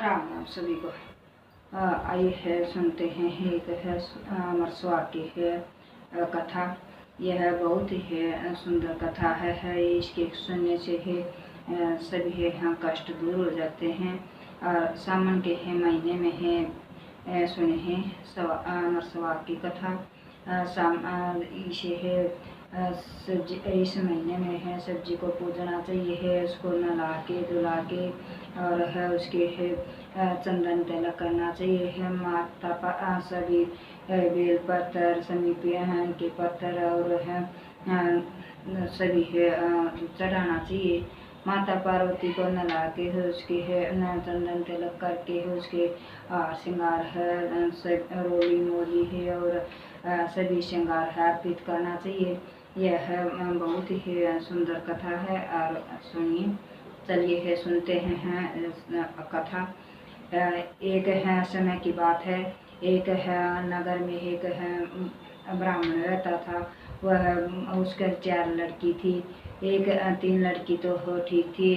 राम राम सभी को। आइए है सुनते हैं एक है अमर सुहाग की है कथा। यह बहुत ही है सुंदर कथा है। इसके सुनने से है सभी है यहाँ कष्ट दूर हो जाते हैं। और सावन के है महीने में है सुने हैं अमर सुहाग की कथा। इसे है सब्जी इस महीने में है सब्जी को पूजना चाहिए है। उसको नला के धुला के और है उसके है चंदन तिलक करना चाहिए है। माता सभी बेल पत्थर समीपे के पत्थर और है सभी है चढ़ाना चाहिए। माता पार्वती को नला के है उसके है चंदन तिलक करके है उसके श्रृंगार है रोली मोली है और सभी श्रृंगार है अर्पित करना चाहिए। यह है बहुत ही सुंदर कथा है और सुनिए। चलिए है सुनते हैं कथा। एक है समय की बात है। एक है नगर में एक है ब्राह्मण रहता था। वह उसके 4 लड़की थी। एक 3 लड़की तो ठीक थी।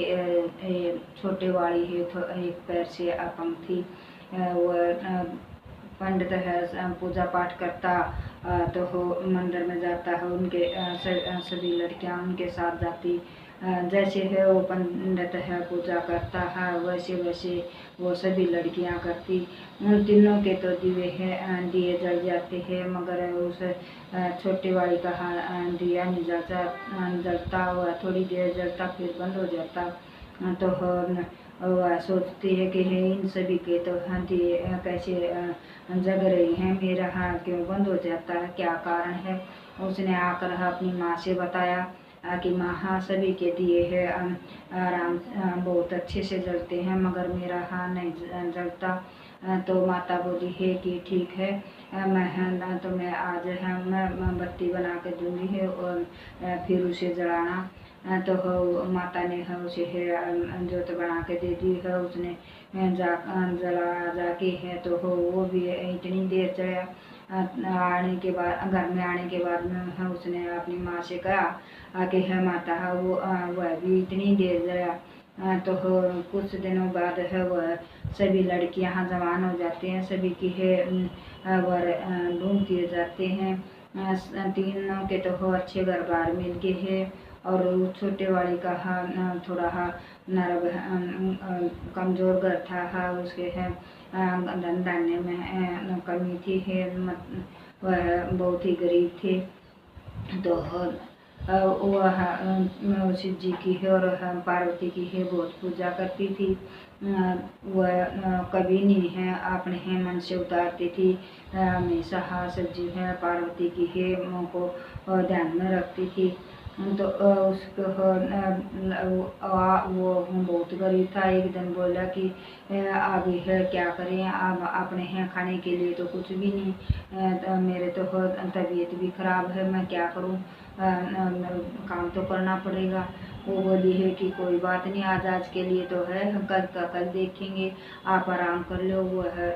छोटे वाली है तो एक पैर से अपंग थी। वह पंडित है पूजा पाठ करता तो हो मंदिर में जाता है। उनके सभी लड़कियां उनके साथ जाती। जैसे है वो पंडित है पूजा करता है वैसे वैसे वो सभी लड़कियां करती। उन तीनों के तो दिए जल जाते हैं मगर उस छोटे वाली का दिया नहीं जलता। वह थोड़ी देर जलता फिर बंद हो जाता। तो वह सोचती है कि इन सभी के तो दिए कैसे जग रही हैं, मेरा क्यों बंद हो जाता है, क्या कारण है। उसने आकर अपनी माँ से बताया कि माँ सभी के दिए है आराम बहुत अच्छे से जलते हैं मगर मेरा नहीं जलता। तो माता बोली है कि ठीक है मैं तुम्हें आज मैं बत्ती बना के दूंगी है और फिर उसे जलाना। तो माता ने उसे है जोत बना के दे दी है। उसने जला जाके है तो वो भी इतनी देर चढ़ा। आने के बाद घर में आने के बाद में उसने अपनी माँ से कहा कि है माता वह भी इतनी देर जला। तो कुछ दिनों बाद है वह सभी लड़कियां जवान हो जाती हैं। सभी की है वर ढूंढ दिए जाते हैं। तीनों के तो अच्छे घर बार मिल के है और छोटे वाली का थोड़ा कमजोर घर था। उसके है धन धान्य में कमी थी है वह बहुत ही गरीब थे। तो वह शिव जी की है और पार्वती की है बहुत पूजा करती थी। वह कभी नहीं है अपने है मन से उतारती थी। हमेशा शिव जी है पार्वती की है को ध्यान में रखती थी। तो उसको वो बहुत गरीब था। एक दिन बोला कि अभी है क्या करें, अब अपने हैं खाने के लिए तो कुछ भी नहीं। तो मेरे तो तबीयत भी खराब है, मैं क्या करूं, काम तो करना पड़ेगा। वो बोली है कि कोई बात नहीं, आज के लिए तो है, कल का कल देखेंगे, आप आराम कर लो। वो है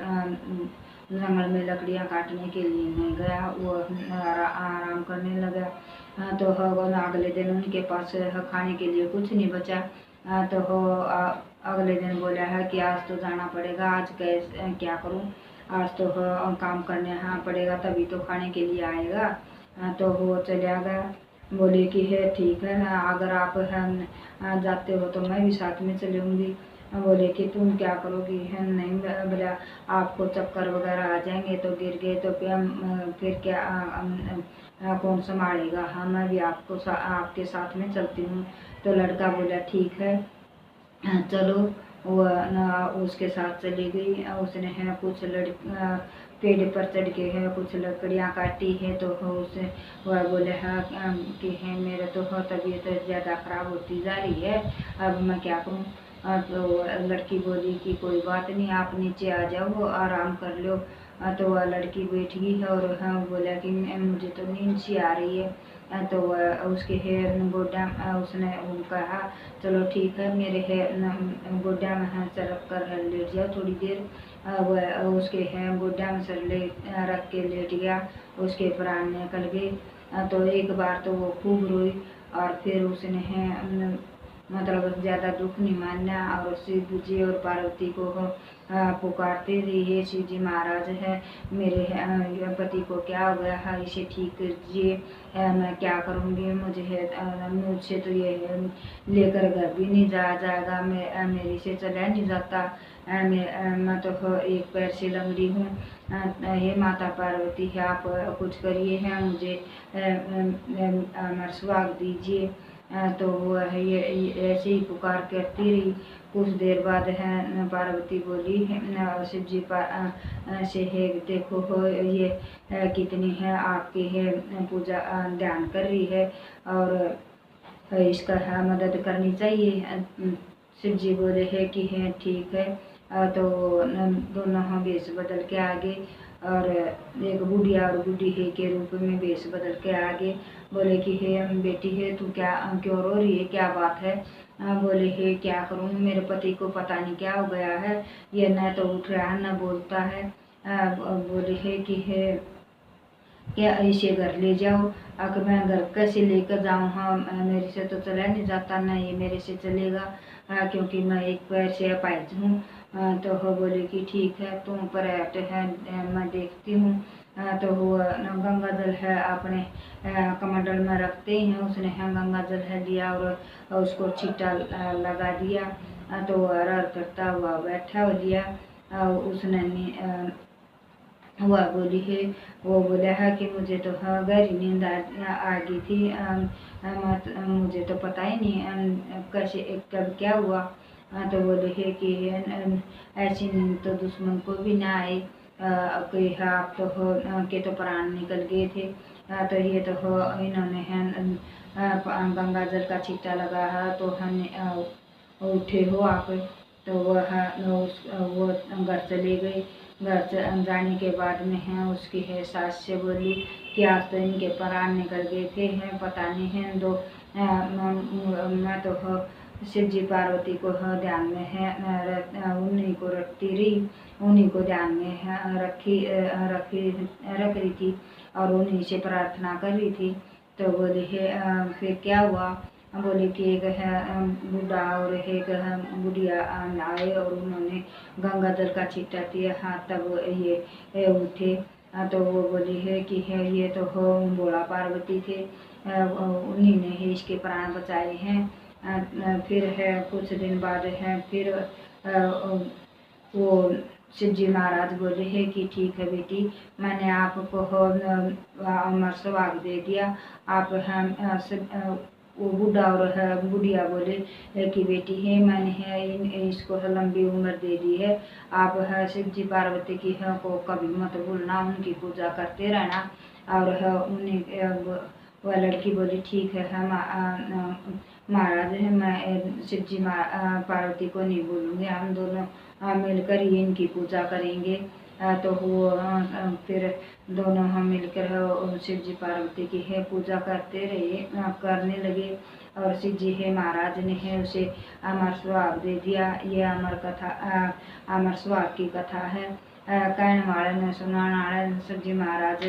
जंगल में लकड़ियां काटने के लिए नहीं गया, वो आराम करने लगा। तो अगले दिन उनके पास खाने के लिए कुछ नहीं बचा। तो अगले दिन बोला है कि आज तो जाना पड़ेगा, आज कैसे क्या करूं, आज तो काम करने पड़ेगा तभी तो खाने के लिए आएगा। तो वो चला गया। बोले कि है ठीक है अगर आप जाते हो तो मैं भी साथ में चलूँगी। बोले कि तुम क्या करोगी है, नहीं बोला आपको चक्कर वगैरह आ जाएंगे तो गिर गए तो फिर क्या कौन संभालेगा, हाँ मैं भी आपके साथ में चलती हूँ। तो लड़का बोला ठीक है चलो। वो उसके साथ चली गई। उसने है कुछ पेड़ पर चढ़ के है कुछ लकड़ियाँ काटी है। तो उसे वह बोले कि है मेरे तो तबीयत ज़्यादा खराब होती जा रही है, अब मैं क्या करूँ। तो लड़की बोली कि कोई बात नहीं, आप नीचे आ जाओ आराम कर लो। तो वह लड़की बैठ गई है और बोला कि मुझे तो नींद सी आ रही है। तो वह उसके है गोड्डा उसने कहा चलो ठीक है मेरे है गोड्डा में सरक कर लेट जाओ थोड़ी देर। वह उसके है गोड्डा में सर ले रख के लेट गया। उसके प्राण निकल गए। तो एक बार तो वो खूब रोई और फिर उसने है मतलब ज़्यादा दुख नहीं मानना। और शिव जी और पार्वती को पुकारते रहिए, शिव जी महाराज है मेरे पति को क्या हो गया है, इसे ठीक कीजिए, मैं क्या करूँगी, मुझसे तो ये लेकर घर भी नहीं जाया जाएगा, मेरे से चला नहीं जाता, मैं तो एक पैर से लंगड़ी हूँ। हे माता पार्वती है, आप कुछ करिए, है मुझे सुहाग दीजिए। तो वो ये ऐसे ही पुकार करती रही। कुछ देर बाद है पार्वती बोली शिव जी से है, देखो हो ये कितनी है आपकी है पूजा ध्यान कर रही है और इसका मदद करनी चाहिए। शिव जी बोले है कि है ठीक है। तो दोनों भेष बदल के आगे और एक बुढ़िया और बूढ़ी है के रूप में भेष बदल के आगे बोले कि हे बेटी है तू क्या क्यों रो रही है, क्या बात है। बोले हे क्या करूँ, मेरे पति को पता नहीं क्या हो गया है, ये न तो उठ रहा है न बोलता है। बोले है कि है क्या इसे घर ले जाओ। अगर मैं घर कैसे लेकर जाऊँ, हाँ मेरे से तो चला नहीं जाता, ना ये मेरे से चलेगा क्योंकि मैं एक पैर से अपाहिज हूँ। तो वो बोले कि ठीक है तुम ऊपर है मैं देखती हूँ। तो वो गंगा जल है अपने कमंडल में रखते हैं, उसने गंगा जल है लिया और उसको छींटा लगा दिया। तो वो हर करता हुआ बैठा हो लिया। उसने वह बोली है, वो बोला है कि मुझे तो गहरी नींद आ गई थी, मुझे तो पता ही नहीं कैसे कब क्या हुआ। तो बोले है कि ऐसी नींद तो दुश्मन को भी ना आए, कोई आप तो हो के तो प्राण निकल गए थे। तो ये तो हो इन्होंने गंगा जल का छींटा लगा है तो हम उठे हो आप। तो वो घर चले गए। घर जाने के बाद में है उसकी है सास से बोली कि आज तो इनके प्राण निकल गए थे, हैं पता नहीं है दो मैं तो शिव जी पार्वती को ध्यान में है उन्हीं को रखती रही, उन्हीं को ध्यान में है रख रही थी और उन्हीं से प्रार्थना कर रही थी। तो बोली है फिर क्या हुआ। बोले कि एक है बूढ़ा और एक है बुढ़िया आए और उन्होंने गंगा जल का छींटा दिया, हाँ तब ये उठे। तो वो बोली है कि है ये तो हो भोला पार्वती थे, उन्हीं ने ही इसके प्राण बचाए हैं। फिर है कुछ दिन बाद है फिर वो शिव जी महाराज बोले है कि ठीक है बेटी, मैंने आपको अमर सुहाग दे दिया। आप हम वो बूढ़ा और बुढ़िया बोले कि बेटी है मैंने है इसको लंबी उम्र दे दी है, आप है शिव जी पार्वती की है को कभी मत भूलना, उनकी पूजा करते रहना। और है उन्हें वह लड़की बोली ठीक है महाराज है मैं शिव जी पार्वती को नहीं भूलूंगी, हम दोनों मिलकर ही इनकी पूजा करेंगे। तो वो फिर दोनों हम मिलकर शिव जी पार्वती की है पूजा करने लगे। और शिव जी है महाराज ने है उसे अमर सुहाग दे दिया। ये अमर सुहाग की कथा है। कहने वाले ने सुनाने वाले शिव जी महाराज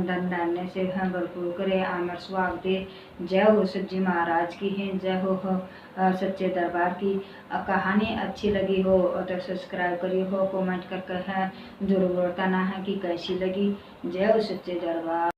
धन धान्य से भरपूर करे, अमर सुहाग दे। जय हो शिव जी महाराज की है, जय हो सच्चे दरबार की। कहानी अच्छी लगी हो तो सब्सक्राइब करिए हो, कमेंट करके है जरूर बताना है कि कैसी लगी। जय हो सच्चे दरबार।